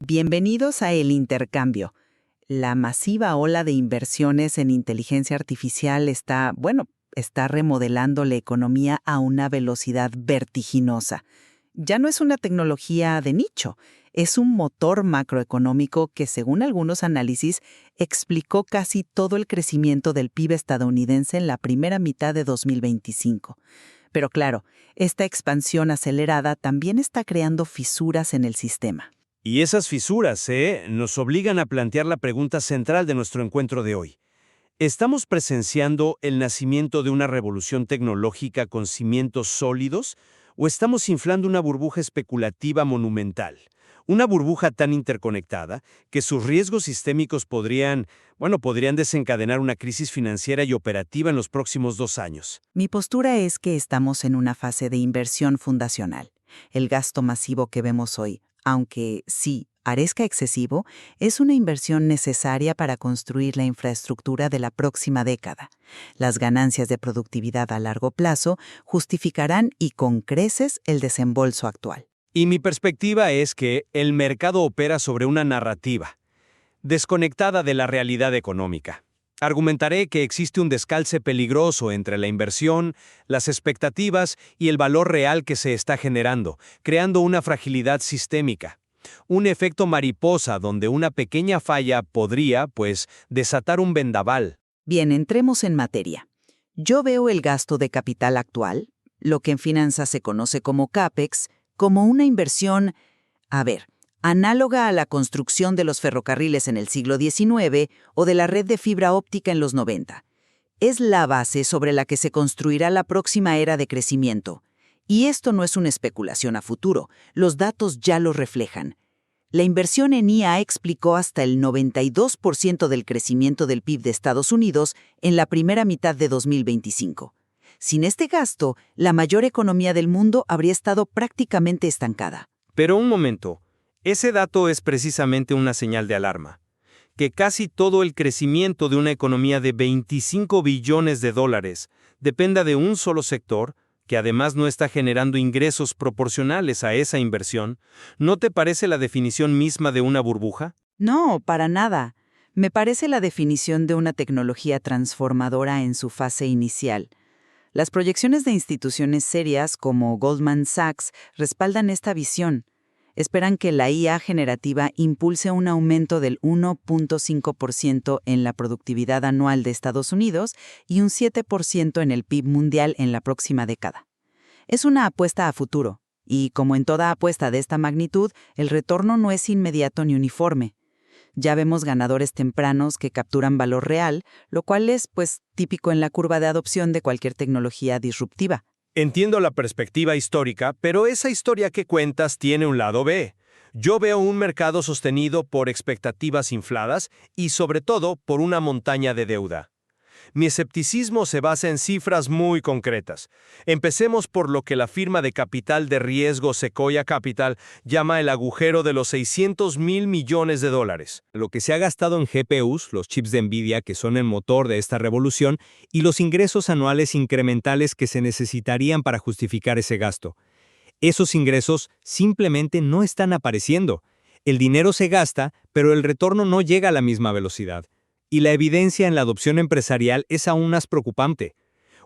Bienvenidos a El Intercambio. La masiva ola de inversiones en inteligencia artificial está remodelando la economía a una velocidad vertiginosa. Ya no es una tecnología de nicho, es un motor macroeconómico que, según algunos análisis, explicó casi todo el crecimiento del PIB estadounidense en la primera mitad de 2025. Pero claro, esta expansión acelerada también está creando fisuras en el sistema. Y esas fisuras, nos obligan a plantear la pregunta central de nuestro encuentro de hoy. ¿Estamos presenciando el nacimiento de una revolución tecnológica con cimientos sólidos o estamos inflando una burbuja especulativa monumental? Una burbuja tan interconectada que sus riesgos sistémicos podrían desencadenar una crisis financiera y operativa en los próximos 2 años. Mi postura es que estamos en una fase de inversión fundacional. El gasto masivo que vemos hoy, aunque sí parezca excesivo, es una inversión necesaria para construir la infraestructura de la próxima década. Las ganancias de productividad a largo plazo justificarán y con creces el desembolso actual. Y mi perspectiva es que el mercado opera sobre una narrativa, desconectada de la realidad económica. Argumentaré que existe un descalce peligroso entre la inversión, las expectativas y el valor real que se está generando, creando una fragilidad sistémica. Un efecto mariposa donde una pequeña falla podría, desatar un vendaval. Bien, entremos en materia. Yo veo el gasto de capital actual, lo que en finanzas se conoce como CAPEX, como una inversión, análoga a la construcción de los ferrocarriles en el siglo XIX o de la red de fibra óptica en los 90. Es la base sobre la que se construirá la próxima era de crecimiento. Y esto no es una especulación a futuro, los datos ya lo reflejan. La inversión en IA explicó hasta el 92% del crecimiento del PIB de Estados Unidos en la primera mitad de 2025. Sin este gasto, la mayor economía del mundo habría estado prácticamente estancada. Pero un momento, ese dato es precisamente una señal de alarma. Que casi todo el crecimiento de una economía de 25 billones de dólares dependa de un solo sector, que además no está generando ingresos proporcionales a esa inversión, ¿no te parece la definición misma de una burbuja? No, para nada. Me parece la definición de una tecnología transformadora en su fase inicial. Las proyecciones de instituciones serias como Goldman Sachs respaldan esta visión. Esperan que la IA generativa impulse un aumento del 1.5% en la productividad anual de Estados Unidos y un 7% en el PIB mundial en la próxima década. Es una apuesta a futuro, y como en toda apuesta de esta magnitud, el retorno no es inmediato ni uniforme. Ya vemos ganadores tempranos que capturan valor real, lo cual es, típico en la curva de adopción de cualquier tecnología disruptiva. Entiendo la perspectiva histórica, pero esa historia que cuentas tiene un lado B. Yo veo un mercado sostenido por expectativas infladas y, sobre todo, por una montaña de deuda. Mi escepticismo se basa en cifras muy concretas. Empecemos por lo que la firma de capital de riesgo Sequoia Capital llama el agujero de los $600,000 millones. Lo que se ha gastado en GPUs, los chips de Nvidia que son el motor de esta revolución, y los ingresos anuales incrementales que se necesitarían para justificar ese gasto. Esos ingresos simplemente no están apareciendo. El dinero se gasta, pero el retorno no llega a la misma velocidad. Y la evidencia en la adopción empresarial es aún más preocupante.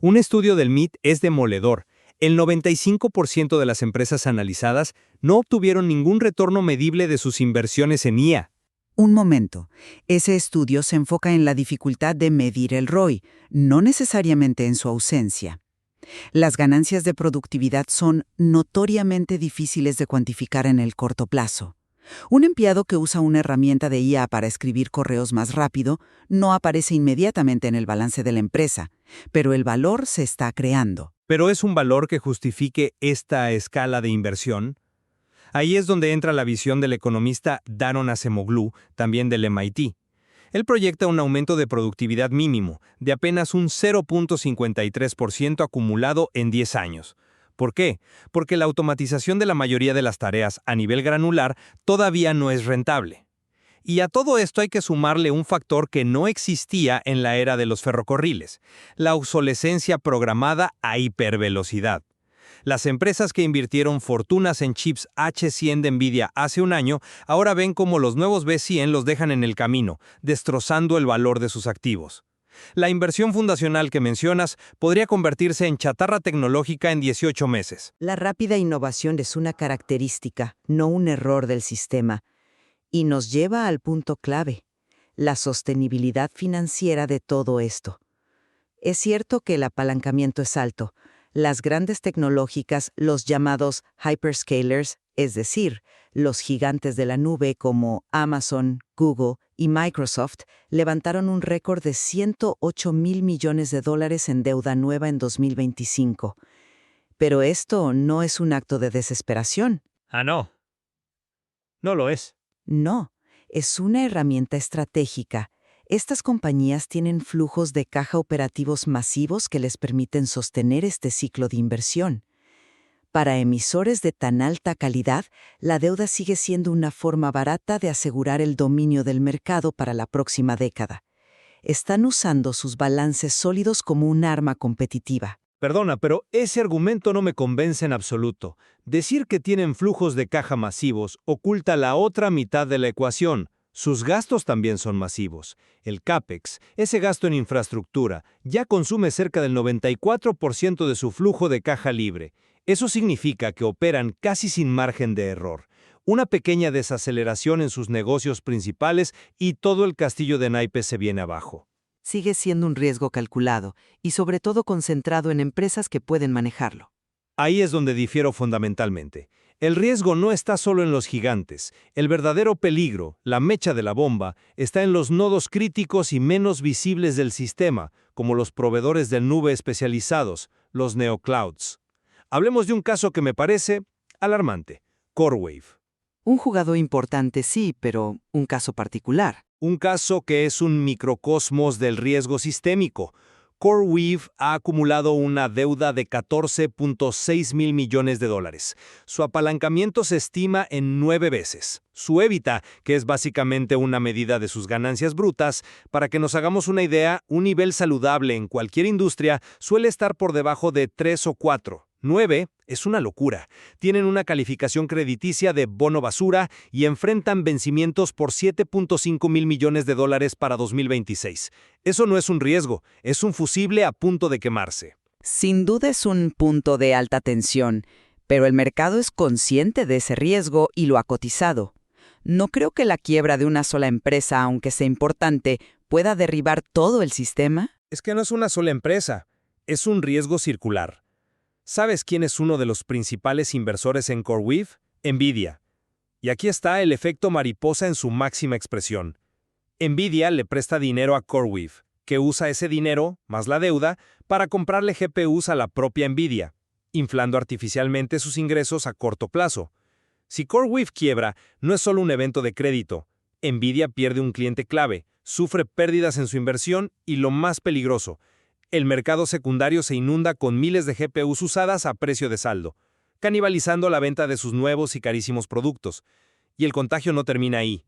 Un estudio del MIT es demoledor. El 95% de las empresas analizadas no obtuvieron ningún retorno medible de sus inversiones en IA. Un momento. Ese estudio se enfoca en la dificultad de medir el ROI, no necesariamente en su ausencia. Las ganancias de productividad son notoriamente difíciles de cuantificar en el corto plazo. Un empleado que usa una herramienta de IA para escribir correos más rápido no aparece inmediatamente en el balance de la empresa, pero el valor se está creando. ¿Pero es un valor que justifique esta escala de inversión? Ahí es donde entra la visión del economista Daron Acemoglu, también del MIT. Él proyecta un aumento de productividad mínimo de apenas un 0.53% acumulado en 10 años. ¿Por qué? Porque la automatización de la mayoría de las tareas a nivel granular todavía no es rentable. Y a todo esto hay que sumarle un factor que no existía en la era de los ferrocarriles: la obsolescencia programada a hipervelocidad. Las empresas que invirtieron fortunas en chips H100 de Nvidia hace un año ahora ven cómo los nuevos B100 los dejan en el camino, destrozando el valor de sus activos. La inversión fundacional que mencionas podría convertirse en chatarra tecnológica en 18 meses. La rápida innovación es una característica, no un error del sistema, y nos lleva al punto clave, la sostenibilidad financiera de todo esto. Es cierto que el apalancamiento es alto. Las grandes tecnológicas, los llamados hyperscalers, es decir, los gigantes de la nube como Amazon, Google y Microsoft, levantaron un récord de $108,000 millones en deuda nueva en 2025. Pero esto no es un acto de desesperación. Ah, no. No lo es. No, es una herramienta estratégica. Estas compañías tienen flujos de caja operativos masivos que les permiten sostener este ciclo de inversión. Para emisores de tan alta calidad, la deuda sigue siendo una forma barata de asegurar el dominio del mercado para la próxima década. Están usando sus balances sólidos como un arma competitiva. Perdona, pero ese argumento no me convence en absoluto. Decir que tienen flujos de caja masivos oculta la otra mitad de la ecuación. Sus gastos también son masivos. El CAPEX, ese gasto en infraestructura, ya consume cerca del 94% de su flujo de caja libre. Eso significa que operan casi sin margen de error. Una pequeña desaceleración en sus negocios principales y todo el castillo de naipes se viene abajo. Sigue siendo un riesgo calculado y sobre todo concentrado en empresas que pueden manejarlo. Ahí es donde difiero fundamentalmente. El riesgo no está solo en los gigantes. El verdadero peligro, la mecha de la bomba, está en los nodos críticos y menos visibles del sistema, como los proveedores de nube especializados, los neoclouds. Hablemos de un caso que me parece alarmante: CoreWeave. Un jugador importante sí, pero un caso particular. Un caso que es un microcosmos del riesgo sistémico. CoreWeave ha acumulado una deuda de $14.6 mil millones. Su apalancamiento se estima en 9 veces. Su EBITDA, que es básicamente una medida de sus ganancias brutas, para que nos hagamos una idea, un nivel saludable en cualquier industria suele estar por debajo de 3 o 4. 9 es una locura. Tienen una calificación crediticia de bono basura y enfrentan vencimientos por $7.5 mil millones para 2026. Eso no es un riesgo, es un fusible a punto de quemarse. Sin duda es un punto de alta tensión, pero el mercado es consciente de ese riesgo y lo ha cotizado. No creo que la quiebra de una sola empresa, aunque sea importante, pueda derribar todo el sistema. Es que no es una sola empresa, es un riesgo circular. ¿Sabes quién es uno de los principales inversores en CoreWeave? Nvidia. Y aquí está el efecto mariposa en su máxima expresión. Nvidia le presta dinero a CoreWeave, que usa ese dinero, más la deuda, para comprarle GPUs a la propia Nvidia, inflando artificialmente sus ingresos a corto plazo. Si CoreWeave quiebra, no es solo un evento de crédito. Nvidia pierde un cliente clave, sufre pérdidas en su inversión y, lo más peligroso, el mercado secundario se inunda con miles de GPUs usadas a precio de saldo, canibalizando la venta de sus nuevos y carísimos productos. Y el contagio no termina ahí.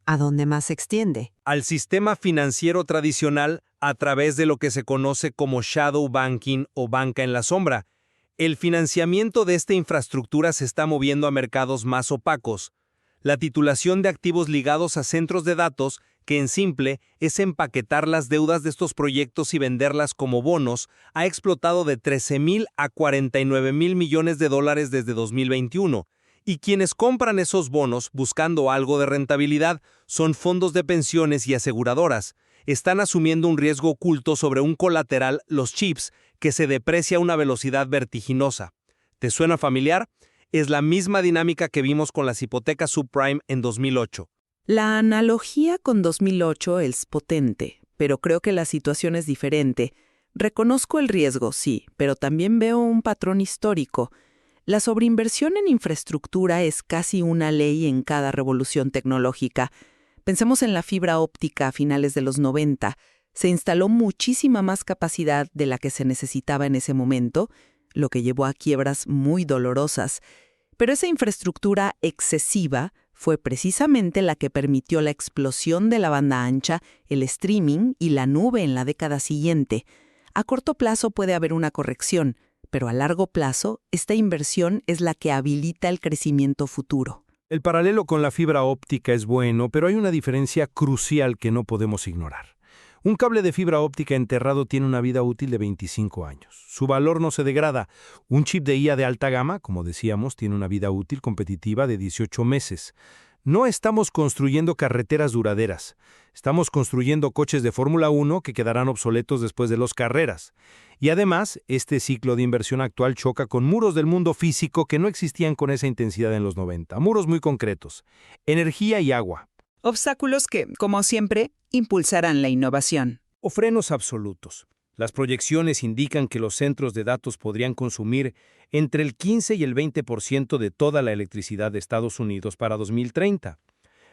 ¿A dónde más se extiende? Al sistema financiero tradicional a través de lo que se conoce como shadow banking o banca en la sombra. El financiamiento de esta infraestructura se está moviendo a mercados más opacos. La titulación de activos ligados a centros de datos, que en simple es empaquetar las deudas de estos proyectos y venderlas como bonos, ha explotado de $13,000 a $49,000 millones desde 2021. Y quienes compran esos bonos buscando algo de rentabilidad son fondos de pensiones y aseguradoras. Están asumiendo un riesgo oculto sobre un colateral, los chips, que se deprecia a una velocidad vertiginosa. ¿Te suena familiar? Es la misma dinámica que vimos con las hipotecas subprime en 2008. La analogía con 2008 es potente, pero creo que la situación es diferente. Reconozco el riesgo, sí, pero también veo un patrón histórico. La sobreinversión en infraestructura es casi una ley en cada revolución tecnológica. Pensemos en la fibra óptica a finales de los 90. Se instaló muchísima más capacidad de la que se necesitaba en ese momento, lo que llevó a quiebras muy dolorosas. Pero esa infraestructura excesiva fue precisamente la que permitió la explosión de la banda ancha, el streaming y la nube en la década siguiente. A corto plazo puede haber una corrección, pero a largo plazo, esta inversión es la que habilita el crecimiento futuro. El paralelo con la fibra óptica es bueno, pero hay una diferencia crucial que no podemos ignorar. Un cable de fibra óptica enterrado tiene una vida útil de 25 años. Su valor no se degrada. Un chip de IA de alta gama, como decíamos, tiene una vida útil competitiva de 18 meses. No estamos construyendo carreteras duraderas. Estamos construyendo coches de Fórmula 1 que quedarán obsoletos después de las carreras. Y además, este ciclo de inversión actual choca con muros del mundo físico que no existían con esa intensidad en los 90. Muros muy concretos. Energía y agua. Obstáculos que, como siempre, impulsarán la innovación. O frenos absolutos. Las proyecciones indican que los centros de datos podrían consumir entre el 15 y el 20% de toda la electricidad de Estados Unidos para 2030.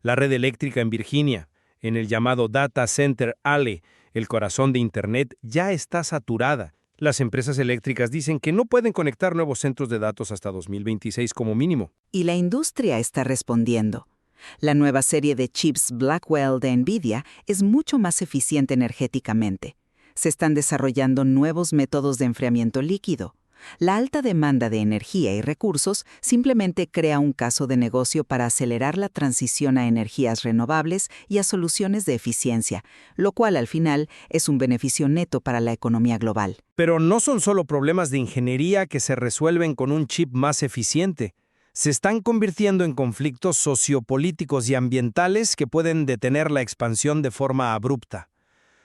La red eléctrica en Virginia, en el llamado Data Center Alley, el corazón de Internet, ya está saturada. Las empresas eléctricas dicen que no pueden conectar nuevos centros de datos hasta 2026 como mínimo. Y la industria está respondiendo. La nueva serie de chips Blackwell de NVIDIA es mucho más eficiente energéticamente. Se están desarrollando nuevos métodos de enfriamiento líquido. La alta demanda de energía y recursos simplemente crea un caso de negocio para acelerar la transición a energías renovables y a soluciones de eficiencia, lo cual al final es un beneficio neto para la economía global. Pero no son solo problemas de ingeniería que se resuelven con un chip más eficiente. Se están convirtiendo en conflictos sociopolíticos y ambientales que pueden detener la expansión de forma abrupta.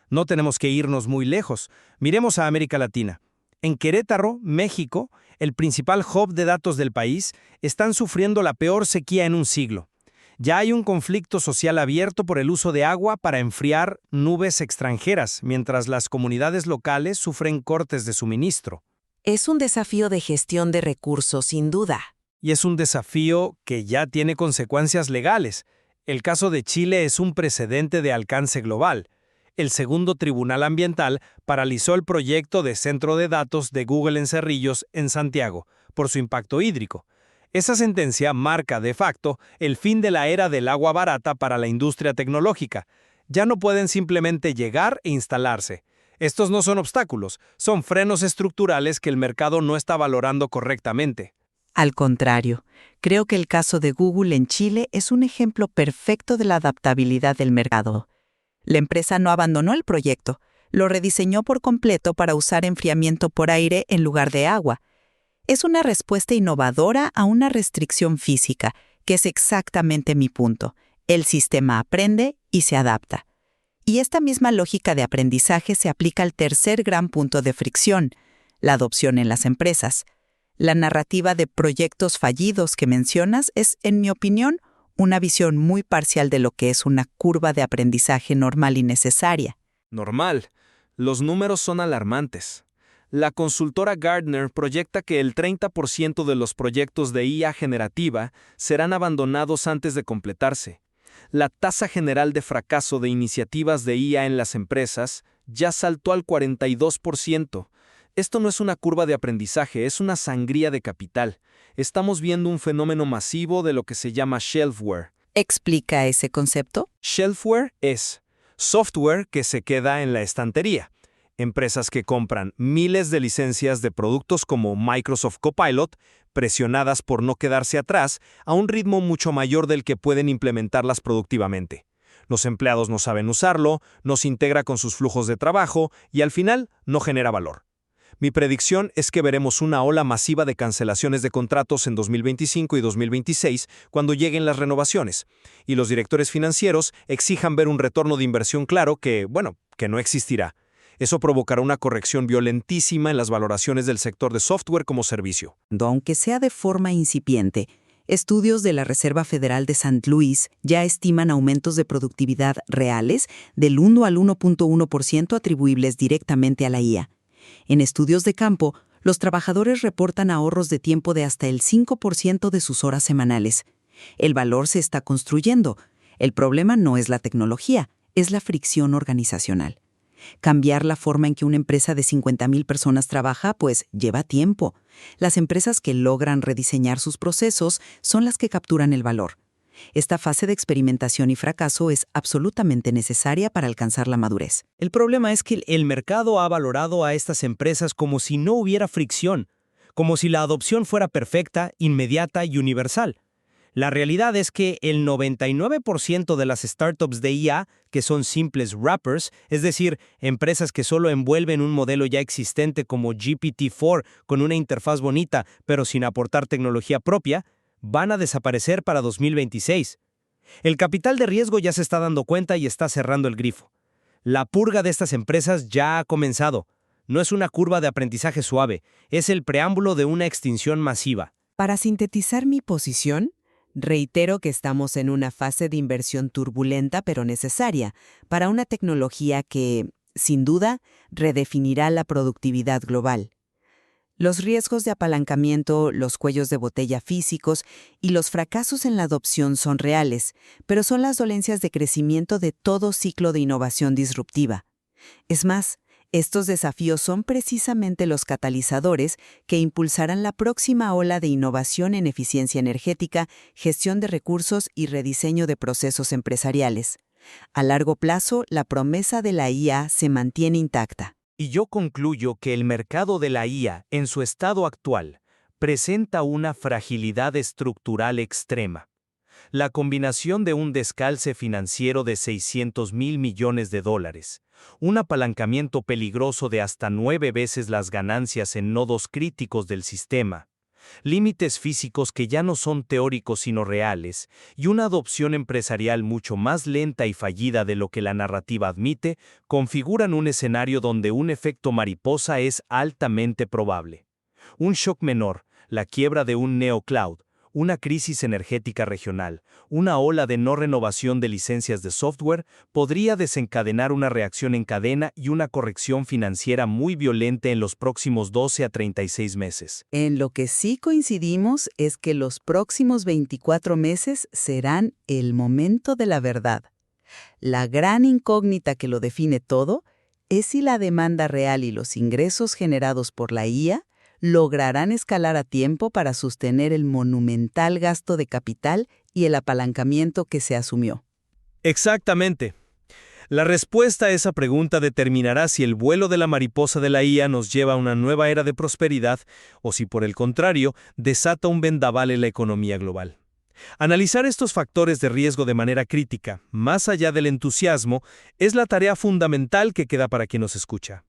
No tenemos que irnos muy lejos. Miremos a América Latina. En Querétaro, México, el principal hub de datos del país, están sufriendo la peor sequía en un siglo. Ya hay un conflicto social abierto por el uso de agua para enfriar nubes extranjeras, mientras las comunidades locales sufren cortes de suministro. Es un desafío de gestión de recursos, sin duda. Y es un desafío que ya tiene consecuencias legales. El caso de Chile es un precedente de alcance global. El segundo tribunal ambiental paralizó el proyecto de centro de datos de Google en Cerrillos, en Santiago, por su impacto hídrico. Esa sentencia marca, de facto, el fin de la era del agua barata para la industria tecnológica. Ya no pueden simplemente llegar e instalarse. Estos no son obstáculos, son frenos estructurales que el mercado no está valorando correctamente. Al contrario, creo que el caso de Google en Chile es un ejemplo perfecto de la adaptabilidad del mercado. La empresa no abandonó el proyecto, lo rediseñó por completo para usar enfriamiento por aire en lugar de agua. Es una respuesta innovadora a una restricción física, que es exactamente mi punto. El sistema aprende y se adapta. Y esta misma lógica de aprendizaje se aplica al tercer gran punto de fricción, la adopción en las empresas. La narrativa de proyectos fallidos que mencionas es, en mi opinión, una visión muy parcial de lo que es una curva de aprendizaje normal y necesaria. Normal. Los números son alarmantes. La consultora Gartner proyecta que el 30% de los proyectos de IA generativa serán abandonados antes de completarse. La tasa general de fracaso de iniciativas de IA en las empresas ya saltó al 42%. Esto no es una curva de aprendizaje, es una sangría de capital. Estamos viendo un fenómeno masivo de lo que se llama shelfware. ¿Explica ese concepto? Shelfware es software que se queda en la estantería. Empresas que compran miles de licencias de productos como Microsoft Copilot, presionadas por no quedarse atrás, a un ritmo mucho mayor del que pueden implementarlas productivamente. Los empleados no saben usarlo, no se integra con sus flujos de trabajo y al final no genera valor. Mi predicción es que veremos una ola masiva de cancelaciones de contratos en 2025 y 2026 cuando lleguen las renovaciones, y los directores financieros exijan ver un retorno de inversión claro que no existirá. Eso provocará una corrección violentísima en las valoraciones del sector de software como servicio. Aunque sea de forma incipiente, estudios de la Reserva Federal de St. Louis ya estiman aumentos de productividad reales del 1 al 1.1% atribuibles directamente a la IA. En estudios de campo, los trabajadores reportan ahorros de tiempo de hasta el 5% de sus horas semanales. El valor se está construyendo. El problema no es la tecnología, es la fricción organizacional. Cambiar la forma en que una empresa de 50,000 personas trabaja, pues, lleva tiempo. Las empresas que logran rediseñar sus procesos son las que capturan el valor. Esta fase de experimentación y fracaso es absolutamente necesaria para alcanzar la madurez. El problema es que el mercado ha valorado a estas empresas como si no hubiera fricción. como si la adopción fuera perfecta, inmediata y universal. La realidad es que el 99% de las startups de IA, que son simples wrappers, es decir, empresas que solo envuelven un modelo ya existente como GPT-4 con una interfaz bonita pero sin aportar tecnología propia, van a desaparecer para 2026. El capital de riesgo ya se está dando cuenta y está cerrando el grifo. La purga de estas empresas ya ha comenzado. No es una curva de aprendizaje suave, es el preámbulo de una extinción masiva. Para sintetizar mi posición, reitero que estamos en una fase de inversión turbulenta pero necesaria para una tecnología que, sin duda, redefinirá la productividad global. Los riesgos de apalancamiento, los cuellos de botella físicos y los fracasos en la adopción son reales, pero son las dolencias de crecimiento de todo ciclo de innovación disruptiva. Es más, estos desafíos son precisamente los catalizadores que impulsarán la próxima ola de innovación en eficiencia energética, gestión de recursos y rediseño de procesos empresariales. A largo plazo, la promesa de la IA se mantiene intacta. Y yo concluyo que el mercado de la IA, en su estado actual, presenta una fragilidad estructural extrema. La combinación de un descalce financiero de $600 mil millones, un apalancamiento peligroso de hasta 9 veces las ganancias en nodos críticos del sistema, límites físicos que ya no son teóricos sino reales, y una adopción empresarial mucho más lenta y fallida de lo que la narrativa admite, configuran un escenario donde un efecto mariposa es altamente probable. Un shock menor, la quiebra de un neocloud, una crisis energética regional, una ola de no renovación de licencias de software, podría desencadenar una reacción en cadena y una corrección financiera muy violenta en los próximos 12 a 36 meses. En lo que sí coincidimos es que los próximos 24 meses serán el momento de la verdad. La gran incógnita que lo define todo es si la demanda real y los ingresos generados por la IA lograrán escalar a tiempo para sostener el monumental gasto de capital y el apalancamiento que se asumió. Exactamente. La respuesta a esa pregunta determinará si el vuelo de la mariposa de la IA nos lleva a una nueva era de prosperidad o si, por el contrario, desata un vendaval en la economía global. Analizar estos factores de riesgo de manera crítica, más allá del entusiasmo, es la tarea fundamental que queda para quien nos escucha.